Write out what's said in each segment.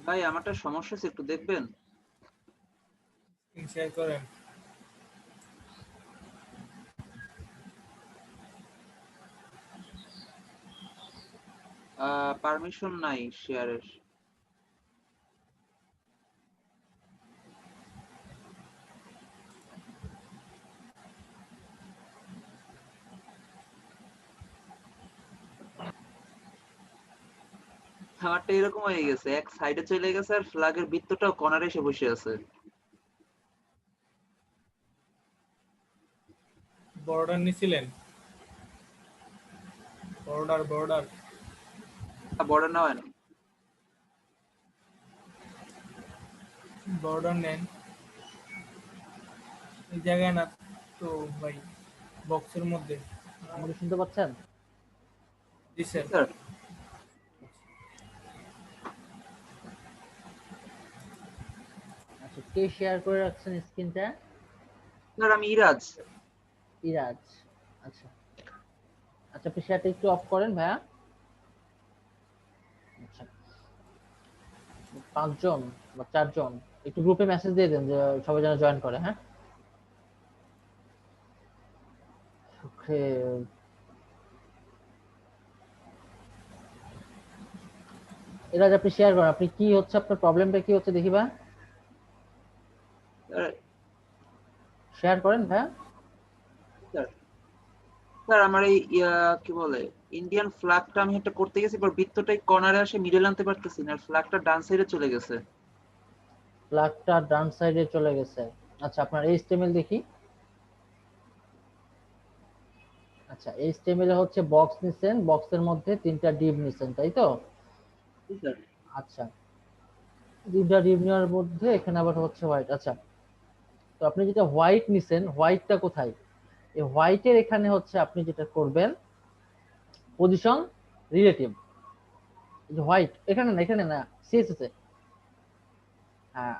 ভাই আমারটা সমস্যা আছে, একটু দেখবেন। শেয়ার করেন। পারমিশন নাই শেয়ারের। আমারটা এরকম হয়ে গেছে, এক সাইডে চলে গেছে আর ফ্ল্যাগের বৃত্তটাও কর্নারে এসে বসে আছে। বর্ডার নিছিলেন? বর্ডার বর্ডার নেওয়া হয় না। বর্ডার নেন। এই জায়গায় না তো ভাই, বক্সের মধ্যে। আমাকে শুনতে পাচ্ছেন? জি জি স্যার। স্যার। আচ্ছা, কে শেয়ার করে রাখছেন স্ক্রিনটা? স্যার আমি ইরাজ। ইরাজ। আচ্ছা আচ্ছা, আপনি শেয়ারটা একটু অফ করেন ভাইয়া। আচ্ছা, 5 জন বা 4 জন একটু গ্রুপে মেসেজ দিয়ে দেন যে সবাই যেন জয়েন করে। হ্যাঁ, ওকে। ইরাজ, আপনি শেয়ার করেন। আপনি কি হচ্ছে, আপনার প্রবলেমটা কি হচ্ছে দেখিবা। স্যার শেয়ার করেন ভাইয়া। স্যার স্যার আমার এই কি বলে ইন্ডিয়ান ফ্ল্যাগটা আমি একটা করতে গেছি, এবার বৃত্তটা কর্নারে আসে মিডল আনতে পারতেছি না, আর ফ্ল্যাগটা ডান সাইডে চলে গেছে। ফ্ল্যাগটা ডান সাইডে চলে গেছে। আচ্ছা, আপনার এইচটিএমএল দেখি। আচ্ছা, এইচটিএমএল এ হচ্ছে বক্স নিছেন, বক্সের মধ্যে 3টা ডিভ নিছেন, তাই তো? জি স্যার। আচ্ছা, 2টা ডিভ নেওয়ার মধ্যে এখানে আবার হচ্ছে হোয়াইট। আচ্ছা, তো আপনি যেটা হোয়াইট নিছেন, হোয়াইটটা কোথায়? এই হোয়াইটের এখানে হচ্ছে আপনি যেটা করবেন, পজিশন রিলেটিভ। হোয়াইট এখানে না, এখানে না, সিএসএস এ। হ্যাঁ,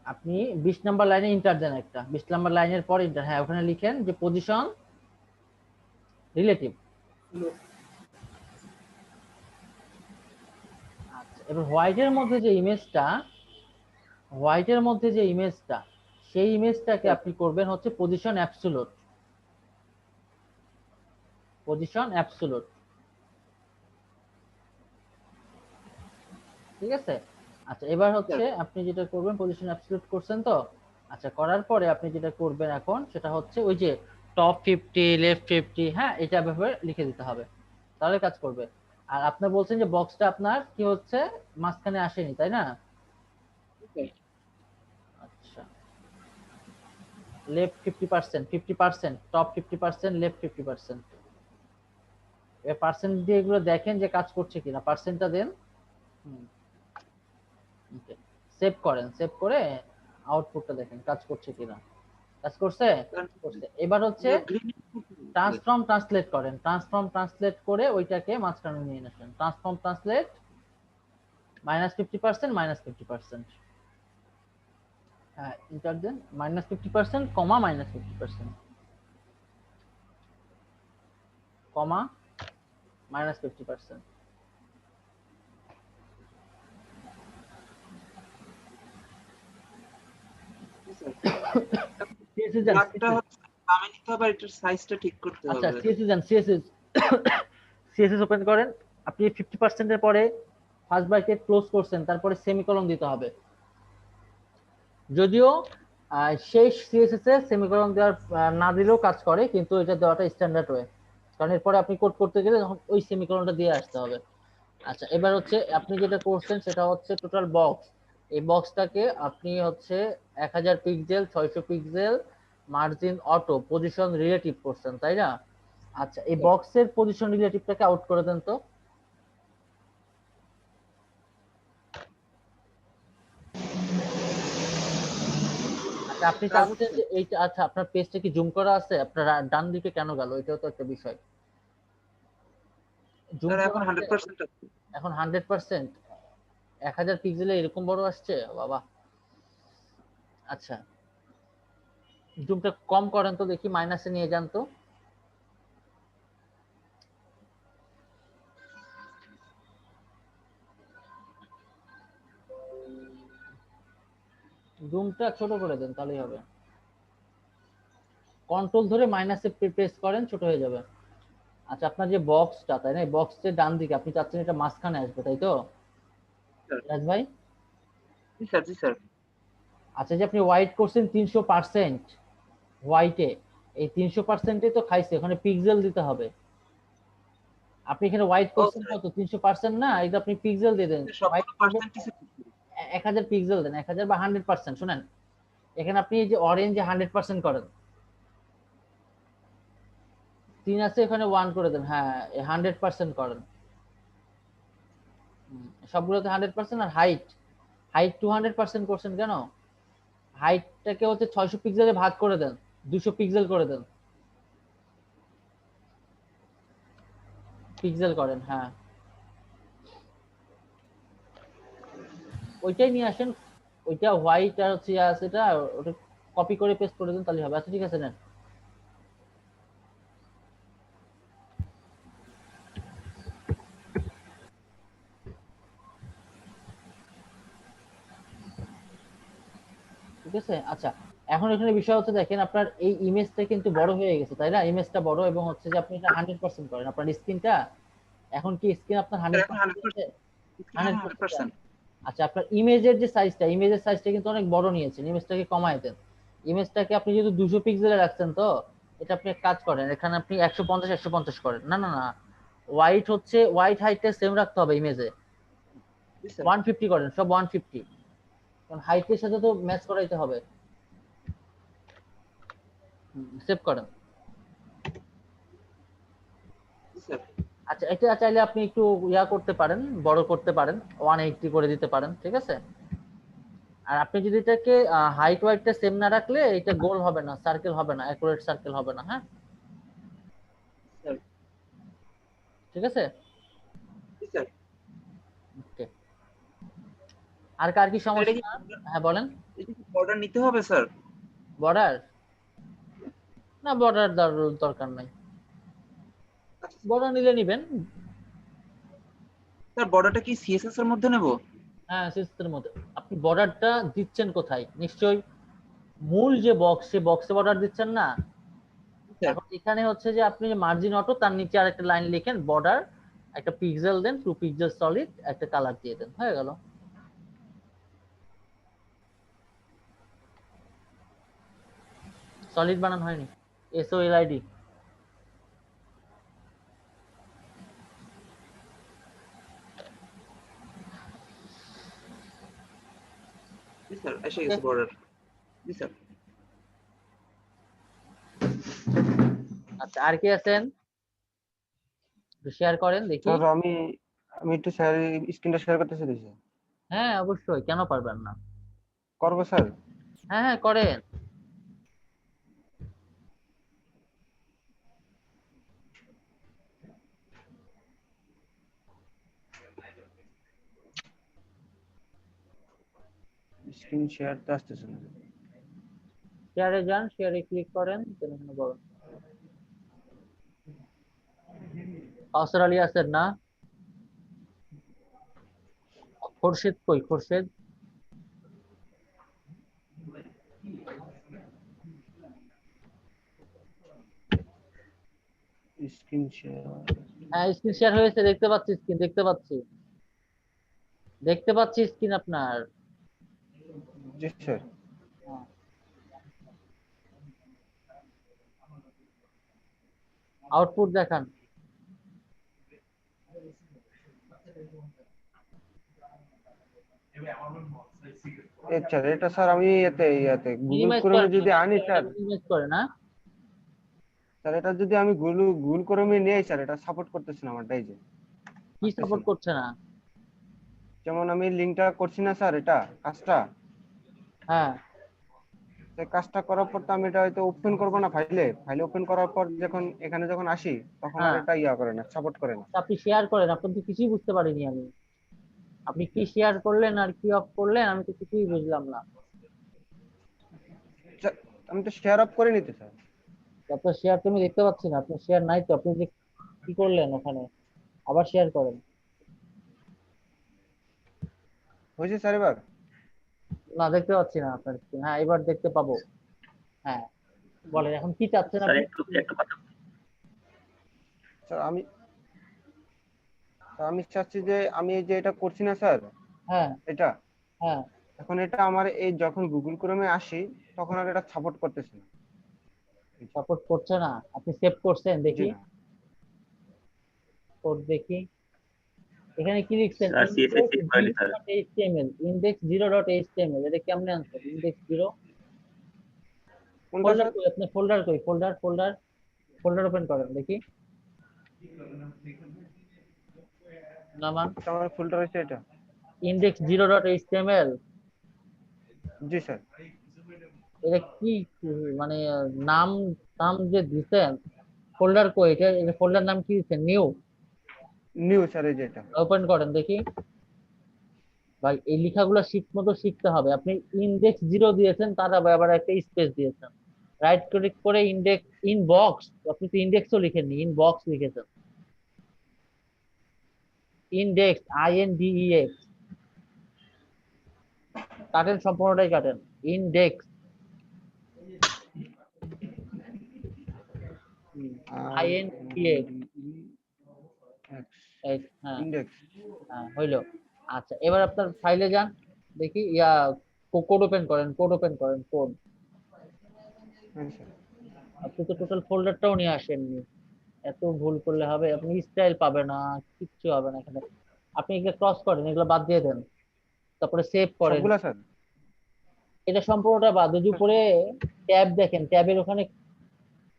আপনি 20 নাম্বার লাইনে ইন্টার দেন, একটা 20 নাম্বার লাইনের পর ইন্টার। হ্যাঁ, ওখানে লিখেন যে পজিশন রিলেটিভ। আচ্ছা, এবার হোয়াইটের মধ্যে যে ইমেজটা, সেই ইমেজটাকে আপনি করবেন হচ্ছে পজিশন অ্যাবসোলুট। পজিশন অ্যাবসোলুট, ঠিক আছে? আচ্ছা, এবার হচ্ছে আপনি যেটা করবেন, পজিশন অ্যাবসলিউট করছেন তো। আচ্ছা, করার পরে আপনি যেটা করবেন এখন, সেটা হচ্ছে ওই যে টপ 50 লেফট 50, হ্যাঁ, এটা ব্যাপারে লিখে দিতে হবে, তাহলে কাজ করবে। আর আপনি বলছেন যে বক্সটা আপনার কি হচ্ছে, মাঝখানে আসেনি, তাই না? আচ্ছা, লেফট 50%, 50%, টপ 50%, লেফট 50%। এ পার্সেন্ট দিয়ে এগুলো দেখেন যে কাজ করছে কিনা, পার্সেন্টটা দেন। হুম, ওকে। সেভ করেন, সেভ করে আউটপুটটা দেখেন কাজ করছে কিনা। কাজ করছে? করছে। এবার হচ্ছে ট্রান্সফর্ম ট্রান্সলেট করেন, ট্রান্সফর্ম ট্রান্সলেট করে ওইটাকে মাঝখানে নিয়ে আসেন। Transform translate -50%, -50%। হ্যাঁ, ইন্টার দেন, -50%, কমা -50%, কমা -50%। সিএসএস যান, ফ্ল্যাগটা সিএসএস। হচ্ছে বামে নিতে হবে আর এটার সাইজটা ঠিক করতে আচ্ছা, হবে। সিএসএস যান, সিএসএস। সিএসএস ওপেন করেন। আপনি 50% এর পরে ফার্স্ট ব্র্যাকেট ক্লোজ করছেন, তারপরে সেমিকোলন দিতে হবে। যদিও শেষ সিএসএস এ সেমিকোলন দেওয়ার না দিলেও কাজ করে, কিন্তু এটা দেওয়াটা স্ট্যান্ডার্ড ওয়ে, কারণ এরপরে আপনি কোড করতে গেলে তখন ওই সেমিকোলনটা দিয়ে আসতে হবে। আচ্ছা, এবার হচ্ছে আপনি যেটা করছেন সেটা হচ্ছে টোটাল বক্স। এই বক্সটাকে আপনি হচ্ছে 1000 pixel, 600 pixel, margin auto, position relative করছেন, তাই না? আচ্ছা, এই বক্সের পজিশন রিলেটিভটাকে আউট করে দেন তো। আচ্ছা, আপনি চাচ্ছেন যে এইটা, আচ্ছা, আপনার পেজটা কি জুম করা আছে? আপনার ডান দিকে কেন গেল, এটাও তো একটা বিষয়। জুম স্যার করা এখন আছে? 100% আছে। এখন 100%? 1000 পিক্সেলে এরকম বড় আসছে, বাবা। আচ্ছা, জুমটা কম করেন তো দেখি, মাইনাসে নিয়ে যান তো। জুমটা ছোট করে দেন তাহলেই হবে। কন্ট্রোল ধরে মাইনাসে প্রেস করেন, ছোট হয়ে যাবে। আচ্ছা, আপনার যে বক্সটা, তাই না, বক্সের ডান দিকে আপনি চাচ্ছেন এটা মাঝখানে আসবে, তাই তো রাজ ভাই? জি স্যার, জি স্যার। আচ্ছা, যে আপনি হোয়াইট করছেন 300% হোয়াইটে, এই 300%-এ তো খাইছে, ওখানে পিক্সেল দিতে হবে। আপনি এখানে হোয়াইট ও করছেন স্যার, কত, 300% না, এটা আপনি পিক্সেল দিয়ে দেন। হোয়াইট সবগুলো করবেন পার্সেন্টেজ 1000 পিক্সেল দেন, 1000 বা 100%। শুনেন, এখানে আপনি এই যে অরেঞ্জে 100% করেন, 3 আছে এখানে 1 করে দেন, হ্যাঁ 100% করেন। সবগুলোতে 100%। আর হাইট, হাইট 200% করছেন কেন? হাইটটাকে হচ্ছে 600 পিক্সেলে ভাগ করে দেন, 200 পিক্সেল করে দেন, পিক্সেল করেন, হ্যাঁ ওইটাই নিয়ে আসেন। ওইটা হোয়াইট আর হচ্ছে আছে এটা, ওটা কপি করে পেস্ট করে দেন তাহলে হবে। আচ্ছা ঠিক আছে, নেন। ঠিক আছে। আচ্ছা, এখন এখানে বিষয় হচ্ছে, দেখেন আপনার এই ইমেজটা কিন্তু বড় হয়ে গেছে, তাই না? ইমেজটা বড়, এবং হচ্ছে যে আপনি এটা 100% করেন আপনার স্ক্রিনটা। এখন কি স্ক্রিন আপনার এখন 100% আছে? 100%, 100% আছে। 100%। আচ্ছা, আপনার ইমেজের যে সাইজটা, ইমেজের সাইজটা কিন্তু অনেক বড় নিয়েছেন, ইমেজটাকে কমায় দেন। ইমেজটাকে আপনি যেহেতু 200 পিক্সেলে রাখছেন, তো এটা আপনি এক কাজ করেন, এখানে আপনি 150 করেন। না না না, হোয়াইট হচ্ছে হোয়াইট হাইটটা সেম রাখতে হবে ইমেজে। জি স্যার। 150 করেন, সব 150, কারণ হাইটের সাথে তো ম্যাচ করাইতে হবে। সেভ করেন। জি স্যার। আচ্ছা, এটা চাইলে আপনি একটু ইয়া করতে পারেন, বড় করতে পারেন, 180 করে দিতে পারেন, ঠিক আছে। আর আপনি যদি এটাকে হাইট ওয়াইটটা সেম না রাখলে এটা গোল হবে না, সার্কেল হবে না, অ্যাকুরেট সার্কেল হবে না, হ্যাঁ। স্যার। ঠিক আছে। জি স্যার। ওকে। আর কার কি স্যার, এটা সমস্যা? কি হ্যাঁ বলেন। এটা কি বর্ডার নিতে হবে স্যার? বর্ডার? না, বর্ডার দরকার নাই। আচ্ছা বর্ডার নিলে নিবেন। স্যার, বর্ডারটা কি সিএসএস এর মধ্যে নেব? হ্যাঁ, সিস্টেমের মধ্যে। আপনি বর্ডারটা দিচ্ছেন কোথায়? নিশ্চয়ই মূল যে বক্স, সে বক্সে বর্ডার দিচ্ছেন না। জি স্যার। এখন এখানে হচ্ছে যে আপনি মার্জিন অটো, তার নিচে আরেকটা লাইন লিখেন বর্ডার, একটা পিক্সেল দেন, 2 পিক্সেল সলিড, একটা কালার দিয়ে দেন, হয়ে গেল। সলিড বানান হয়নি? SOLID। জি স্যার, এসে গেছে বর্ডার। জি স্যার। আচ্ছা, আর কি আছেন? শেয়ার করেন দেখি। স্যার আমি আমি একটু স্যার স্ক্রিনটা শেয়ার করতে চাইছি। হ্যাঁ অবশ্যই, কেন পারবেন না? করবো স্যার? হ্যাঁ হ্যাঁ, করেন। স্ক্রিন শেয়ার তো আসতেছে না। শেয়ারে যান, শেয়ারে ক্লিক করেন, এখানে বলেন। অস্ট্রেলিয়া আছেন না? খোরশেদ কই, খোরশেদ? Screen share. হ্যাঁ, স্ক্রিন শেয়ার হয়েছে, দেখতে পাচ্ছি, স্ক্রিন দেখতে পাচ্ছি, দেখতে পাচ্ছি স্ক্রিন আপনার। জি স্যার। আউটপুট দেখান। আচ্ছা, এটা স্যার আমি ইয়াতে গুগল মিনিমাইজ ক্রোমে করেন, যদি আনি স্যার, মিনিমাইজ করেন না। স্যার এটা যদি আমি গুগল ক্রোমে নিয়ে স্যার, এটা সাপোর্ট করতেছে না আমারটাই যে কি আসতেছে সাপোর্ট না। করছে না? যেমন আমি লিঙ্কটা করছি না স্যার, এটা কাজটা, হ্যাঁ, সেই কাজটা করার পর তো আমি এটা হয়তো ওপেন করবো না, ফাইলে ওপেন করার পর যখন এখানে যখন আসি, তখন আর হ্যাঁ, এটা ইয়া করে না, সাপোর্ট করে না। আপনি শেয়ার করেন, আপনার তো কিছুই বুঝতে পারিনি আমি। আপনি কি শেয়ার করলেন আর কি অফ করলেন, আমি তো কিছুই বুঝলাম না। স্যার, আমি তো শেয়ার অফ করে নিতে স্যার। আপনার শেয়ার তো আমি দেখতে পাচ্ছি না, আপনার শেয়ার নাই তো, আপনি যে কি করলেন ওখানে? আবার শেয়ার করেন। হয়েছে স্যার এবার? না, দেখতে পাচ্ছি না আপনার screen। হ্যাঁ, এবার দেখতে পাবো। হ্যাঁ, বলেন এখন কি চাচ্ছেন স্যার আপনি? একটু একটু কথা। স্যার আমি চাচ্ছি যে আমি এই যে এটা করছি না স্যার, হ্যাঁ, এটা হ্যাঁ, এখন এটা আমার এই যখন গুগল ক্রোমে আসি তখন আর এটা সাপোর্ট করতেছে না। সাপোর্ট করছে না। আপনি সেভ করছেন জি দেখি, না কোড দেখি। এখানে কি লিখছেন? স্যার সিএসএস ইন্ডেক্স চেক করে নি স্যার। 0.html, ইন্ডেক্স 0.html, এটা কেমনে আনছেন? ইন্ডেক্স 0 কোনটা ফোল্ডার স্যার? কই? আপনি ফোল্ডার কই? ফোল্ডার ওপেন করেন দেখি। নামান আমার ফোল্ডার হচ্ছে এটা। Index 0.html। জি স্যার। এটা কি মানে নাম নাম যে দিছেন, ফোল্ডার কই? এটা ফোল্ডার নাম কি দিছেন? নিউ। নিউ স্যার, এই যে এটা। ওপেন করেন দেখি। ভাই এই লেখাগুলো মতো শিখতে হবে। আপনি ইন্ডেক্স 0 দিয়েছেন, তার আবার একটা স্পেস দিয়েছেন। রাইট ক্লিক করে ইন্ডেক্স ইনবক্স, আপনি তো ইন্ডেক্সও লিখেননি, ইনবক্স লিখেছেন। ইন্ডেক্স INDEX, কাটেন, সম্পূর্ণটাই কাটেন। Index INDEX। হ্যাঁ, ইন্ডেক্স। হ্যাঁ, হইলো। আচ্ছা, এবার আপনার ফাইলে যান দেখি, ইয়া কোড ওপেন করেন, কোড। হ্যাঁ স্যার। আপনি তো টোটাল ফোল্ডারটাও নিয়ে আসেননি, এত ভুল করলে হবে? আপনি স্টাইল পাবে না, কিচ্ছু হবে না এখানে। আপনি এগুলো ক্রস করেন, এগুলো বাদ দিয়ে দেন, তারপরে সেভ করেন। সবগুলা স্যার? এটা সম্পূর্ণটা বাদ। ওই যে উপরে ট্যাব দেখেন, ট্যাবের ওখানে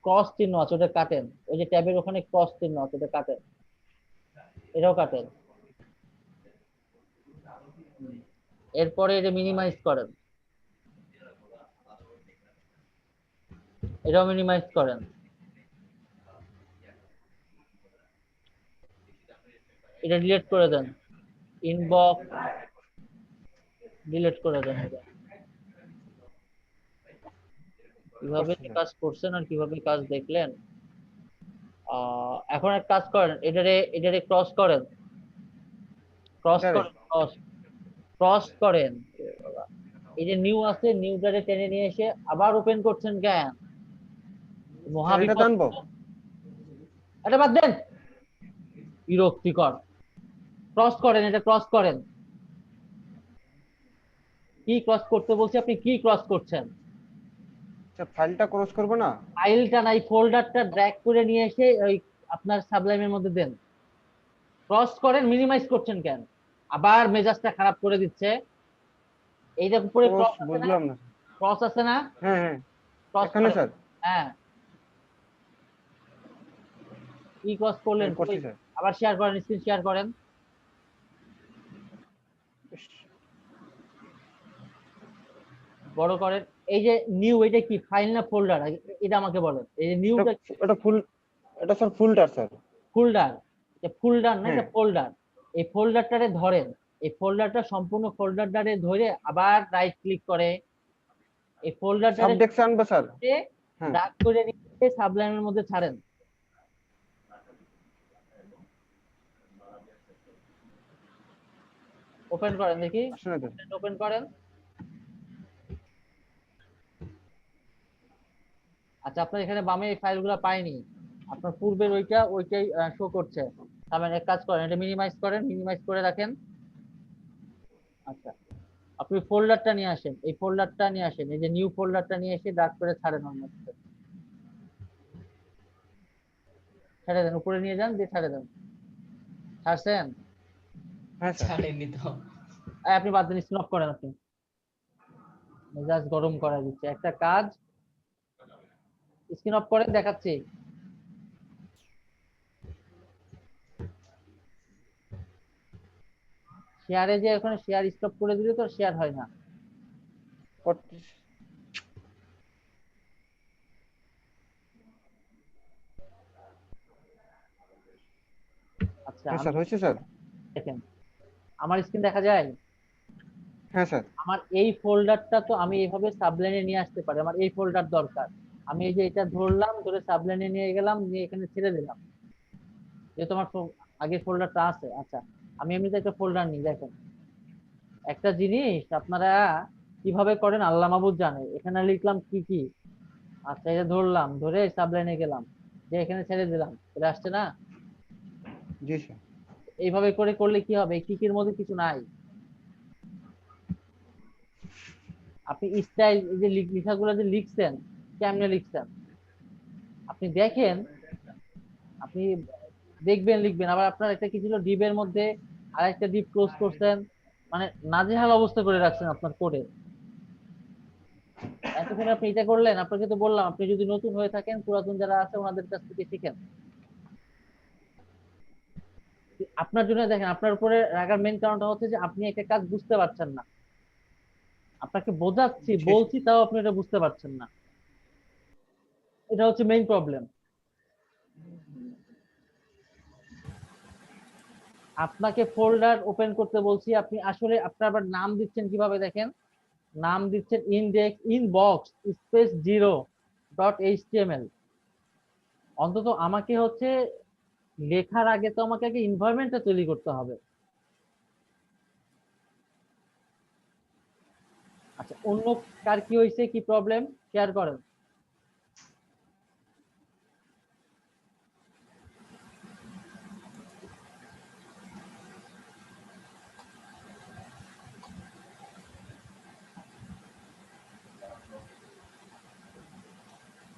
ক্রস চিহ্ন আছে, ওটা কাটেন। ওই যে ট্যাবের ওখানে ক্রস চিহ্ন আছে, ওটা কাটেন। এটাও কাটেন। এরপরে এটা মিনিমাইজ করেন, এটাও মিনিমাইজ করেন। এটা ডিলিট করে দেন, ইনবক্স ডিলিট করে দেন। এটা কিভাবে করছি স্যার। কাজ করছেন আর কিভাবে কাজ দেখলেন। এখন এক কাজ করেন, এটারে ক্রস করেন, ক্রস এটারে? করেন, ক্রস করেন। এই যে নিউ আছে, নিউটারে টেনে নিয়ে এসে আবার ওপেন করছেন কেন? স্যার এটা মহাবিপদ। টানবো? এটা বাদ দেন, বিরক্তিকর। ক্রস করেন, এটা ক্রস করেন। কি ক্রস করতে বলছি? আপনি কি ক্রস করছেন? স্যার ফাইলটা ক্রস করবো না? ফাইলটা নাই, ফোল্ডারটা ড্র্যাগ করে নিয়ে এসে ওই আপনার সাবলাইমের মধ্যে দেন। ক্রস করেন, মিনিমাইজ করছেন কেন? আবার মেজাজটা খারাপ করে দিচ্ছে। এইটার উপরে ক্রস ক্রস আছে না? বুঝলাম না। ক্রস আছে না? হ্যাঁ হ্যাঁ, ক্রস এখানে করেন। স্যার। হ্যাঁ, কি ক্রস করলেন? হ্যাঁ করছি স্যার। আবার শেয়ার করেন, স্ক্রিন শেয়ার করেন, বড় করেন। এই যে নিউ, এটা কি ফাইল না ফোল্ডার? এটা আমাকে বলেন। এই যে নিউটা এটা ফুল, এটা স্যার ফুলটার স্যার। ফোল্ডার? এটা ফোল্ডার না, এটা হ্যাঁ। ফোল্ডার। এই ফোল্ডারটারে ধরেন, এই ফোল্ডারটা সম্পূর্ণ ফোল্ডারটারে ধরে আবার রাইট ক্লিক করে এই ফোল্ডারটারে সাবজেক্ট আনবো স্যার? হ্যাঁ। ডাক করে নিয়ে সাবলাইমের মধ্যে ছাড়েন। ওপেন করেন দেখি, আসলে তো ওপেন করেন। আচ্ছা, আপনার এখানে বামে এই ফাইলগুলো পাইনি, আপনার পূর্বের ওইটাই শো করছে। তার মানে এক কাজ করেন, এটা মিনিমাইজ করেন, মিনিমাইজ করে রাখেন। আচ্ছা, আপনি ফোল্ডারটা নিয়ে আসেন, এই ফোল্ডারটা নিয়ে আসেন, এই যে নিউ ফোল্ডারটা নিয়ে এসে ডাক করে ছাড়েন ওর মধ্যে। ছেড়ে দেন, উপরে নিয়ে যান, দিয়ে ছেড়ে দেন। ছাড়ছেন? হ্যাঁ স্যার। ছাড়েনি তো। আপনি বাদ দিন, স্টপ করেন। আপনি মেজাজ গরম করা দিচ্ছে একটা কাজ। স্ক্রিন অফ করে দেখাচ্ছি। শেয়ারে যে ওখানে শেয়ার স্টপ করে দিলে তো শেয়ার হয় না। করতেছি। আচ্ছা, হ্যাঁ আমি স্যার, হয়েছে স্যার। দেখেন আমার স্ক্রিন দেখা যায়। হ্যাঁ স্যার। আমার এই ফোল্ডারটা তো আমি এইভাবে সাবলাইনে নিয়ে আসতে পারি, আমার এই ফোল্ডার দরকার। আমি এই যে এটা ধরলাম, ধরে সাবলাইনে নিয়ে গেলাম, নিয়ে এখানে ছেড়ে দিলাম, যে তোমার আগের ফোল্ডারটা আছে। আচ্ছা, আমি এমনিতে একটা ফোল্ডার নিই। দেখেন একটা জিনিস, আপনারা কিভাবে করেন আল্লাহ মাহবুব জানে। এখানে লিখলাম কি কি, আচ্ছা এটা ধরলাম, ধরে সাবলাইনে গেলাম, যে এখানে ছেড়ে দিলাম, এটা আসছে না? জি স্যার। এইভাবে করে করলে কি হবে, এই কিকের মধ্যে কিছু নাই। আপনি স্টাইল এই যে লেখাগুলো যে লিখছেন, কেমনে লিখছেন আপনি দেখেন, আপনি দেখবেন লিখবেন, আবার আপনার একটা কি ছিল ডিবের মধ্যে আর একটা ডিপ ক্লোজ করছেন, মানে নাজেহাল অবস্থা করে রাখছেন আপনার কোডে। এতক্ষণ আপনি এটা করলেন, আপনাকে তো বললাম আপনি যদি নতুন হয়ে থাকেন, পুরাতন যারা আছে ওনাদের কাছ থেকে শিখেন। আপনার জন্য দেখেন, আপনার উপরে রাগার মেইন কারণটা হচ্ছে যে আপনি একটা কাজ বুঝতে পারছেন না। আপনাকে বোঝাচ্ছি, জি বলছি, তাও আপনি এটা বুঝতে পারছেন না। এটা হচ্ছে মেইন প্রবলেম। আপনাকে ফোল্ডার ওপেন করতে বলছি, আপনি আসলে আপনার আবার নাম দিচ্ছেন কিভাবে দেখেন, নাম দিচ্ছেন ইনডেক্স ইনবক্স স্পেস 0.html। অন্তত আমাকে হচ্ছে লেখার আগে তো আমাকে আগে এনভায়রনমেন্টটা তৈরি করতে হবে। আচ্ছা, অন্য কার কি হয়েছে, কি প্রবলেম শেয়ার করেন।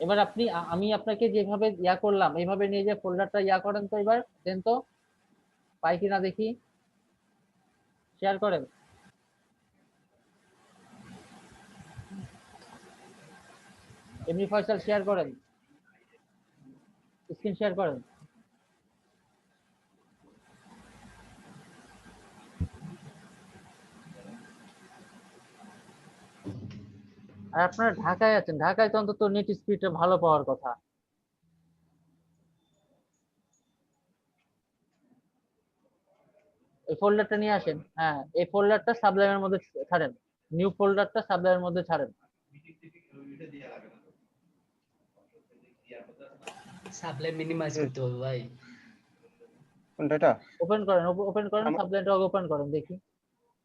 এবার আপনি আমি আপনাকে যেভাবে ইয়া করলাম এইভাবে নিয়ে যে ফোল্ডারটা ইয়া করেন তো, এবার দেন তো, পাই কিনা দেখি, শেয়ার করেন। এমনি ফয়সাল শেয়ার করেন, স্ক্রিন শেয়ার করেন। আর আপনারা ঢাকায় আছেন, ঢাকায় তো অন্তত নেট স্পিডটা ভালো পাওয়ার কথা। এই ফোল্ডারটা নিয়ে আসেন, হ্যাঁ এই ফোল্ডারটা সাবলাইমের মধ্যে ছাড়েন, নিউ ফোল্ডারটা সাবলাইমের মধ্যে ছাড়েন। সাপ্লাই মিনিমাইজ করতে হবে ভাই। কোনটা এটা? ওপেন করেন, ওপেন করেন, সাবলাইমটা ওপেন করেন দেখি।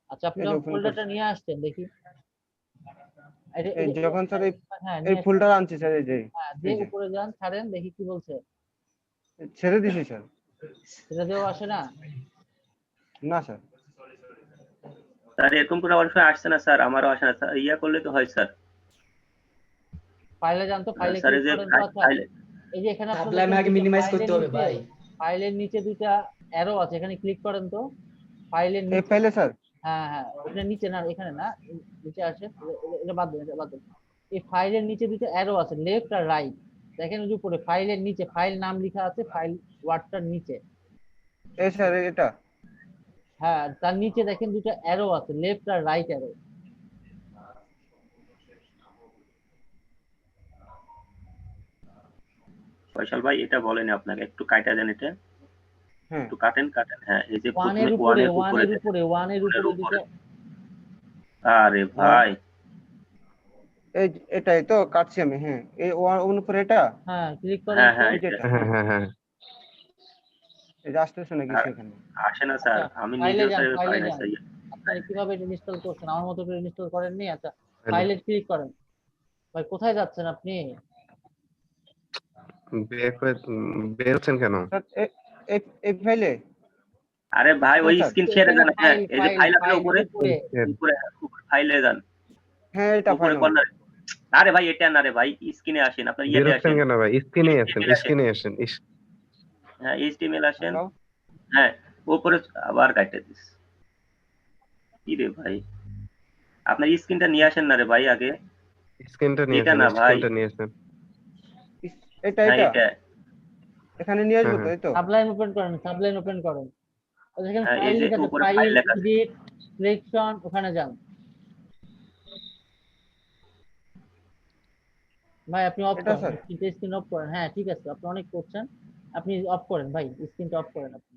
আচ্ছা আপনি এই যে যখন ওপেন ফোল্ডারটা করছি। নিয়ে আসছেন দেখি, এই যখন স্যার হ্যাঁ এই নিয়ে ফুলটা আনছি স্যার, এই যে হ্যাঁ এই দিয়ে যে উপরে যান, ছাড়েন দেখি কি বলছে। ছেড়ে দিছি স্যার। সেটা দিয়েও আসে না? না স্যার। স্যার এরকম করে আমার সময় আসছে না স্যার, আমারও আসে না স্যার, ইয়া করলে তো হয় স্যার। ফাইলে যান তো, ফাইলে স্যার ক্লিক এই যে করেন তো। আচ্ছা ফাইলে এই যে এখানে আপনার সাপ্লাই আগে মিনিমাইজ করতে হবে ভাই। ফাইলের নিচে দুইটা অ্যারো আছে, এখানে ক্লিক করেন তো, ফাইলের এই নিচে। ফাইলে স্যার? হ্যাঁ হ্যাঁ, ওখানে নিচে না, এখানে না, নিচে আসে, এটা বাদ দেন, এটা বাদ দেন। এই ফাইলের নিচে দুটো অ্যারো আছে, লেফট আর রাইট, দেখেন ওই যে উপরে ফাইলের নিচে ফাইল নাম লেখা আছে, ফাইল ওয়ার্ডটার নিচে। এই স্যার এটা? হ্যাঁ তার নিচে দেখেন দুটো অ্যারো আছে, লেফট আর রাইট অ্যারো। ফয়সাল ভাই এটা বলেনি আপনাকে, একটু কাটা দেন এটা, হ্যাঁ একটু কাটেন। হ্যাঁ এই যে প্রথমে ওয়ানের উপরে দুটো। আরে ভাই এই এটাই তো কাটছি আমি। হ্যাঁ এই ওর উপরে এটা। হ্যাঁ ক্লিক করেন হ্যাঁ তো। হ্যাঁ এটা হ্যাঁ এই যে আসতেছে না কিছু এখানে। আসে না স্যার, আচ্ছা, আমি ফাইলে নিজেও যান, স্যার ফাইলে পাই না যান। স্যার। আপনারা কিভাবে এটা ইনস্টল করছেন, আমার মতো করে ইনস্টল করেননি? আচ্ছা হ্যাঁ ফাইলে ক্লিক করেন। ভাই কোথায় যাচ্ছেন আপনি? বের হচ্ছেন কেন? স্যার এই ফাইলে। আরে ভাই ওই স্যার স্ক্রিন শেয়ারে যান, হ্যাঁ এই যে ফাইল আছে ফাইল উপরে, উপরে। উপরে ফাইলে যান, হ্যাঁ এটা উপরে ফাইল। কর্নারে। আরে ভাই এটা না রে ভাই, স্ক্রিনে আসেন, আপনার বের ইয়েতে হচ্ছেন আসেন, কেন ভাই? স্ক্রিনে আসেন, স্ক্রিনে আসেন। হ্যাঁ এইচটিএমএল আসেন, হ্যাঁ উপরে আবার কাটতে দিস। কি রে ভাই, আপনার স্ক্রিনটা নিয়ে আসেন না রে ভাই আগে। স্ক্রিনটা নিয়ে এটা আসেন, না ভাই, স্ক্রিনটা নিয়ে আসেন। এটা হ্যাঁ এটা এটা, এখানে নিয়ে আসবো তো? হ্যাঁ, এই তো সাবলাইম ওপেন করেন, সাবলাইম ওপেন করেন। ওই দেখেন হ্যাঁ এই ফাইল যে লেখা আছে, উপরে ফাইল ফাইল লেখা আছে। এডিট সিলেকশন, ওখানে যান। ভাই আপনি অফ এটা করেন, স্যার। স্ক্রিন অফ করেন। হ্যাঁ ঠিক আছে, আপনি অনেক করছেন, আপনি অফ করেন ভাই, স্ক্রিনটা অফ করেন আপনি।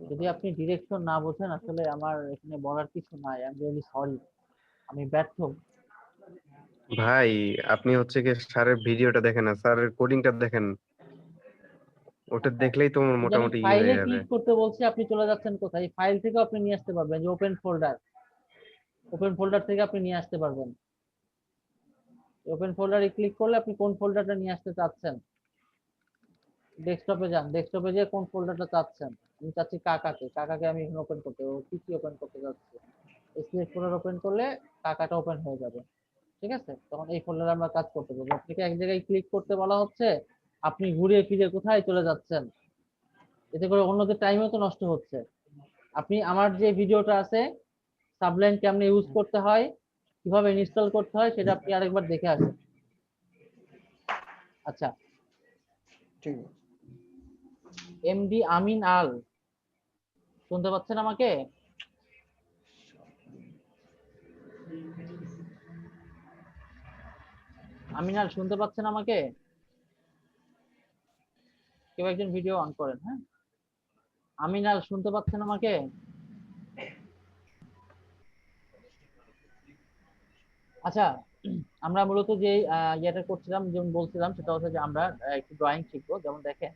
যদি আপনি ডিরেকশন না বোঝেন, আসলে আমার এখানে বলার কিছু নাই, আই এম রিয়েলি সরি, আমি ব্যর্থ। ভাই আপনি হচ্ছে কি স্যারের ভিডিওটা দেখেন না, স্যারের কোডিংটা দেখেন। ওটা দেখলেই তো মোটামুটি ইয়ে ফাইলে হয়ে যাবে। ক্লিক করতে বলছি, আপনি চলে যাচ্ছেন কোথায়? ফাইল থেকে আপনি নিয়ে আসতে পারবেন, যে ওপেন ফোল্ডার থেকে আপনি নিয়ে আসতে পারবেন। ওপেন ফোল্ডারে ক্লিক করলে আপনি কোন ফোল্ডারটা নিয়ে আসতে চাচ্ছেন, ডেস্কটপে যান, ডেস্কটপে গিয়ে কোন ফোল্ডারটা চাচ্ছেন। আমি চাচ্ছি কাকাকে আমি এখানে ওপেন করতে, কি ওপেন করতে যাচ্ছি, সিলেক্ট ফোল্ডার ওপেন করলে কাকাটা ওপেন হয়ে যাবে। ঠিক আছে, তখন এই ফোল্ডারে আমরা কাজ করতে পারবো। আপনাকে এক জায়গায় ক্লিক করতে বলা হচ্ছে, আপনি ঘুরে ফিরে কোথায় চলে যাচ্ছেন, এতে করে অন্যদের টাইমও তো নষ্ট হচ্ছে। আপনি আমার যে ভিডিওটা আছে সাবলাইন কেমনে ইউজ করতে হয়, কিভাবে ইনস্টল করতে হয়, সেটা আপনি আরেকবার দেখে আসেন। আচ্ছা, ঠিক আছে। এমডি আমিন আল, শুনতে পাচ্ছেন আমাকে? আমিন আল, শুনতে পাচ্ছেন আমাকে? কেউ একজন ভিডিও অন করেন। হ্যাঁ, আমিন আল, শুনতে পাচ্ছেন আমাকে? আচ্ছা, আমরা মূলত যে ইয়েটা করছিলাম, যেমন বলছিলাম, সেটা হচ্ছে যে আমরা একটু ড্রয়িং শিখবো। যেমন দেখেন,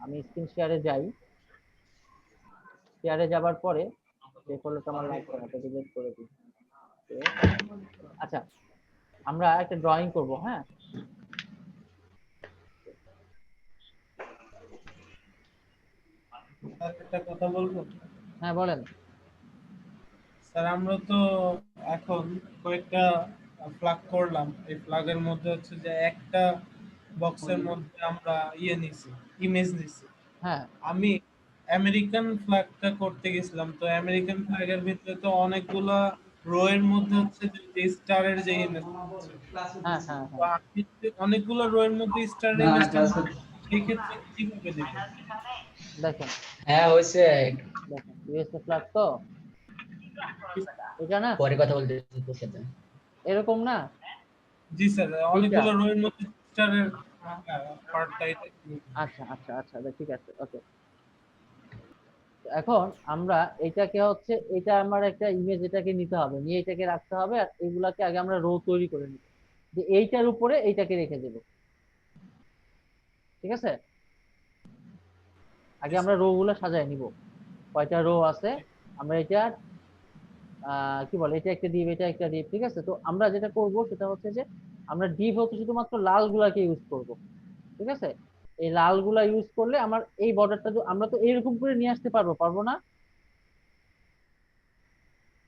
আমি স্ক্রিন শেয়ারে যাই, শেয়ারে যাবার পরে যে ফলোটা আমার লাইক করা, এটা ডিলিট করে দিই। আচ্ছা, আমরা একটা ড্রয়িং করব। হ্যাঁ, স্যার একটা কথা বলবো? হ্যাঁ বলেন। স্যার আমরা তো এখন কয়েকটা ফ্ল্যাগ করলাম, এই ফ্ল্যাগের মধ্যে হচ্ছে যে একটা বক্সের মধ্যে আমরা নিছি, ইমেজ নিছি। হ্যাঁ আমি আমেরিকান ফ্ল্যাগটা করতে গেছিলাম, তো আমেরিকান ফ্ল্যাগের ভিতরে তো অনেকগুলা রো এর মধ্যে হচ্ছে যে স্টারের যে ইমেজ, হ্যাঁ হ্যাঁ তো হ্যাঁ আমি যদি অনেকগুলা রো এর মধ্যে স্টারের ইমেজটা সেই ক্ষেত্রে কিভাবে দেব? দেখেন, হ্যাঁ হয়েছে, দেখেন ইউএসএ ফ্ল্যাগ তো এটা না, পরে কথা বলতে তোর সাথে। এরকম না? জি স্যার, অনেকগুলো রো এর মধ্যে স্টারের পার্টটাই। আচ্ছা আচ্ছা আচ্ছা, ঠিক আছে, ওকে। এখন আমরা এটাকে হচ্ছে, এটা আমার একটা ইমেজ, এটাকে নিতে হবে, নিয়ে এটাকে রাখতে হবে, আর এগুলাকে আগে আমরা রো তৈরি করে নিব, যে এইটার উপরে এইটাকে রেখে দেব। ঠিক আছে, আগে আমরা রো গুলো সাজায় নিব, কয়টা রো আছে, আমরা এটা কি বলে, এটা একটা ডিপ, এটা একটা ডিপ। ঠিক আছে, তো আমরা যেটা করব সেটা হচ্ছে যে আমরা ডিপ হচ্ছে শুধুমাত্র লাল গুলাকে ইউজ করব। ঠিক আছে, এই লাল গুলা ইউজ করলে আমার এই বর্ডারটা, আমরা তো এইরকম করে নিয়ে আসতে পারবো না?